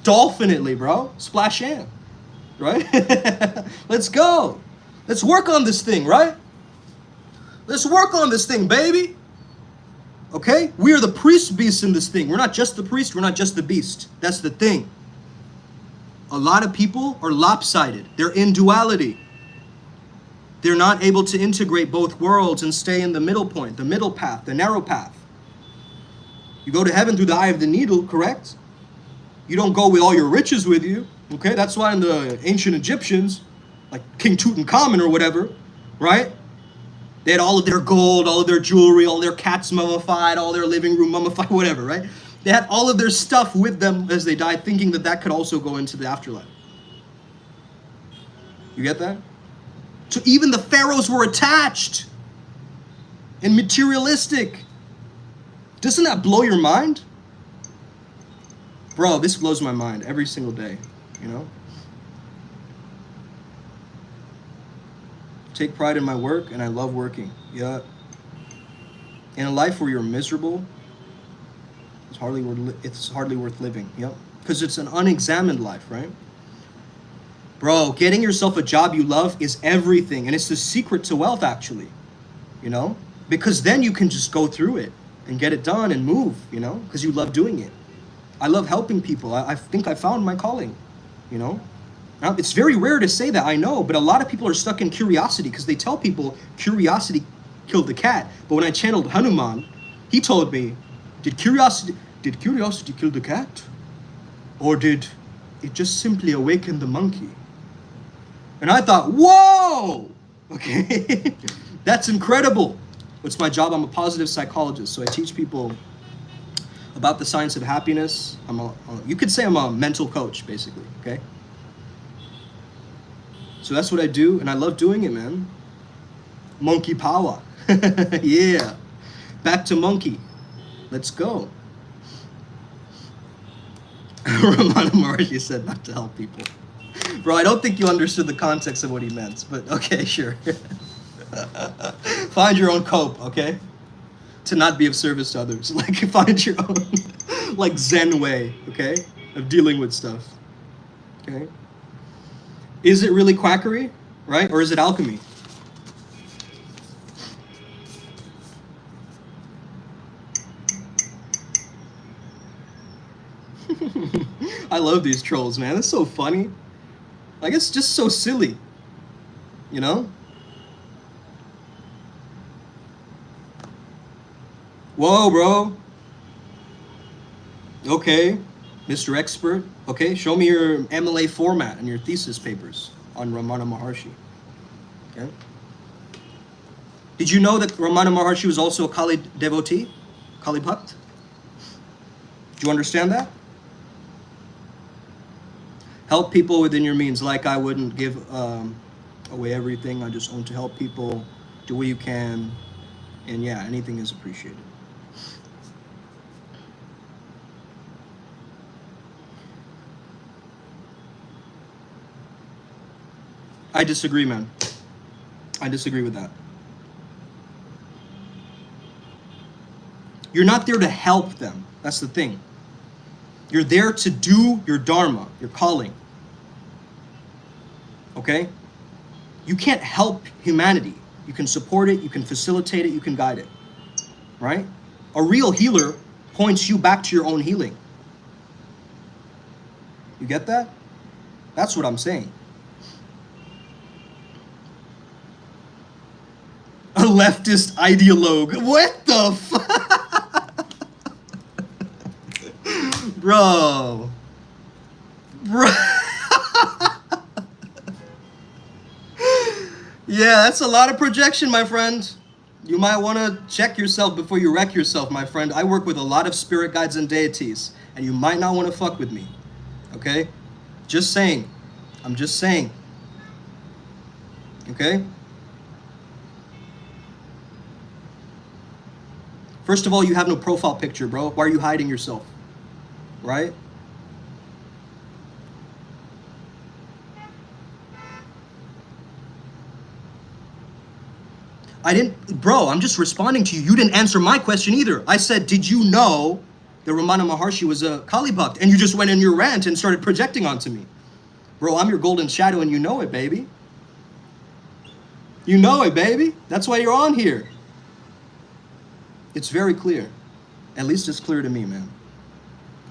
Dolphinitely, bro. Splash in. Right? Let's go. Let's work on this thing, right? Let's work on this thing, baby. Okay? We are the priest beasts in this thing. We're not just the priest, we're not just the beast. That's the thing. A lot of people are lopsided. They're in duality. They're not able to integrate both worlds and stay in the middle point, the middle path, the narrow path. You go to heaven through the eye of the needle, correct? You don't go with all your riches with you. Okay? That's why in the ancient Egyptians, like King Tutankhamun or whatever, right? They had all of their gold, all of their jewelry, all their cats mummified, all their living room mummified, whatever, right? They had all of their stuff with them as they died, thinking that that could also go into the afterlife. You get that? So even the pharaohs were attached and materialistic. Doesn't that blow your mind? Bro, this blows my mind every single day, you know? Take pride in my work, and I love working. Yeah. In a life where you're miserable, it's hardly worth living. Yep. Because it's an unexamined life, right? Bro, getting yourself a job you love is everything, and it's the secret to wealth, actually. You know? Because then you can just go through it and get it done and move, you know? Because you love doing it. I love helping people. I think I found my calling, you know? Now, it's very rare to say that, I know, but a lot of people are stuck in curiosity because they tell people curiosity killed the cat. But when I channeled Hanuman, he told me, did curiosity kill the cat? Or did it just simply awaken the monkey? And I thought, whoa! Okay, that's incredible. What's my job? I'm a positive psychologist, so I teach people about the science of happiness. You could say I'm a mental coach, basically, okay? So that's what I do, and I love doing it, man. Monkey power. Yeah. Back to monkey. Let's go. Ramana Maharshi said not to help people. Bro, I don't think you understood the context of what he meant, but okay, sure. Find your own cope, okay? To not be of service to others. Like, find your own, like, Zen way, okay? Of dealing with stuff, okay? Is it really quackery, right? Or is it alchemy? I love these trolls, man. It's so funny. Like, it's just so silly, you know? Whoa, bro. Okay, Mr. Expert. Okay, show me your MLA format and your thesis papers on Ramana Maharshi. Okay. Did you know that Ramana Maharshi was also a Kali devotee? Kali Bhakt? Do you understand that? Help people within your means. Like, I wouldn't give away everything. I just want to help people. Do what you can. And yeah, anything is appreciated. I disagree, man. I disagree with that. You're not there to help them. That's the thing. You're there to do your dharma, your calling. Okay? You can't help humanity. You can support it, you can facilitate it, you can guide it. Right? A real healer points you back to your own healing. You get that? That's what I'm saying. A leftist ideologue. What the fuck? Bro. Yeah, that's a lot of projection, my friend. You might want to check yourself before you wreck yourself, my friend. I work with a lot of spirit guides and deities, and you might not want to fuck with me. Okay? Just saying. I'm just saying. Okay? First of all, you have no profile picture, bro. Why are you hiding yourself? Right? Bro, I'm just responding to you. You didn't answer my question either. I said, did you know that Ramana Maharshi was a Kali Bhakt? And you just went in your rant and started projecting onto me. Bro, I'm your golden shadow and you know it, baby. You know it, baby. That's why you're on here. It's very clear. At least it's clear to me, man.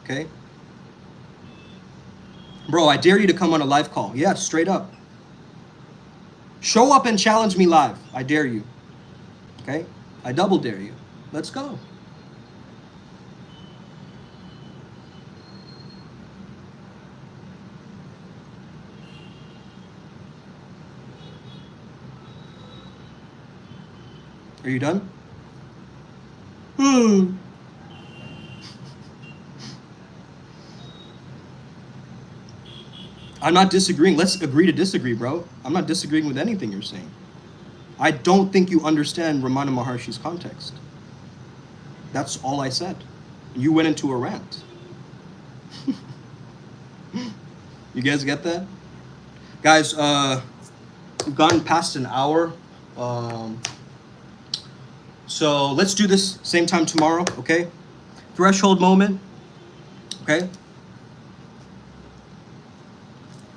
Okay? Bro, I dare you to come on a live call. Yeah, straight up. Show up and challenge me live. I dare you. Okay? I double dare you. Let's go. Are you done? I'm not disagreeing. Let's agree to disagree, bro. I'm not disagreeing with anything you're saying. I don't think you understand Ramana Maharshi's context. That's all I said. You went into a rant. You guys get that? Guys, we've gotten past an hour. So let's do this same time tomorrow, okay? Threshold moment, okay?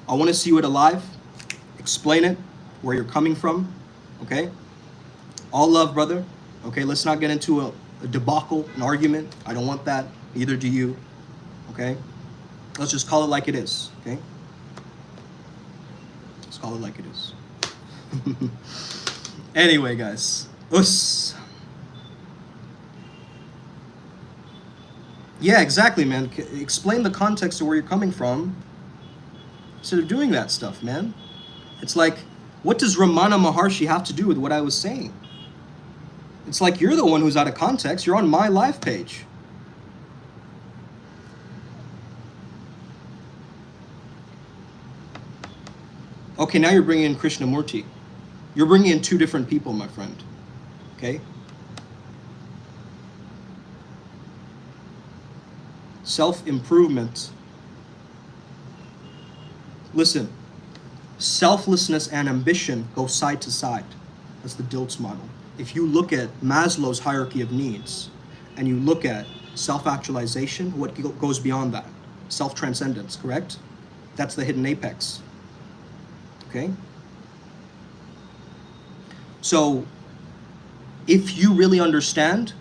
I want to see you it alive. Explain it, where you're coming from, okay? All love, brother. Okay, let's not get into a debacle, an argument. I don't want that. Neither do you, okay? Let's just call it like it is, okay? Let's call it like it is. Anyway, guys. Us. Yeah, exactly, man. Explain the context of where you're coming from instead of doing that stuff, man. It's like, what does Ramana Maharshi have to do with what I was saying? It's like you're the one who's out of context. You're on my live page. Okay, now you're bringing in Krishnamurti. You're bringing in two different people, my friend. Okay? Self-improvement. Listen, selflessness and ambition go side to side. That's the Dilts model. If you look at Maslow's hierarchy of needs and you look at self-actualization, what goes beyond that? Self-transcendence, correct? That's the hidden apex. Okay? So, if you really understand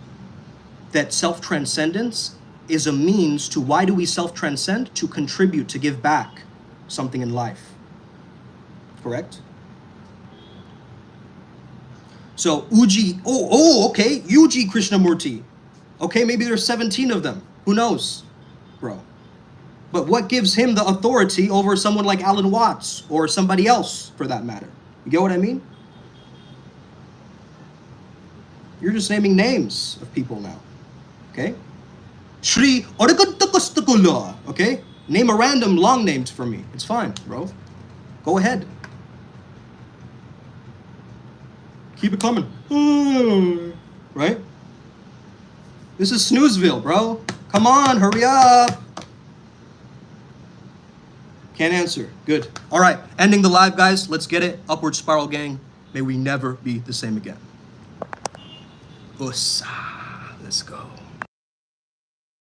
that self-transcendence is a means to why do we self-transcend? To contribute, to give back something in life. Correct? So Uji, okay, Uji Krishnamurti. Okay, maybe there's 17 of them. Who knows, bro? But what gives him the authority over someone like Alan Watts or somebody else for that matter? You get what I mean? You're just naming names of people now. Okay? Shri Orakantakastakula. Okay? Name a random long name for me. It's fine, bro. Go ahead. Keep it coming. Right? This is Snoozeville, bro. Come on, hurry up. Can't answer. Good. All right, ending the live, guys. Let's get it. Upward spiral, gang. May we never be the same again. Ussa. Let's go.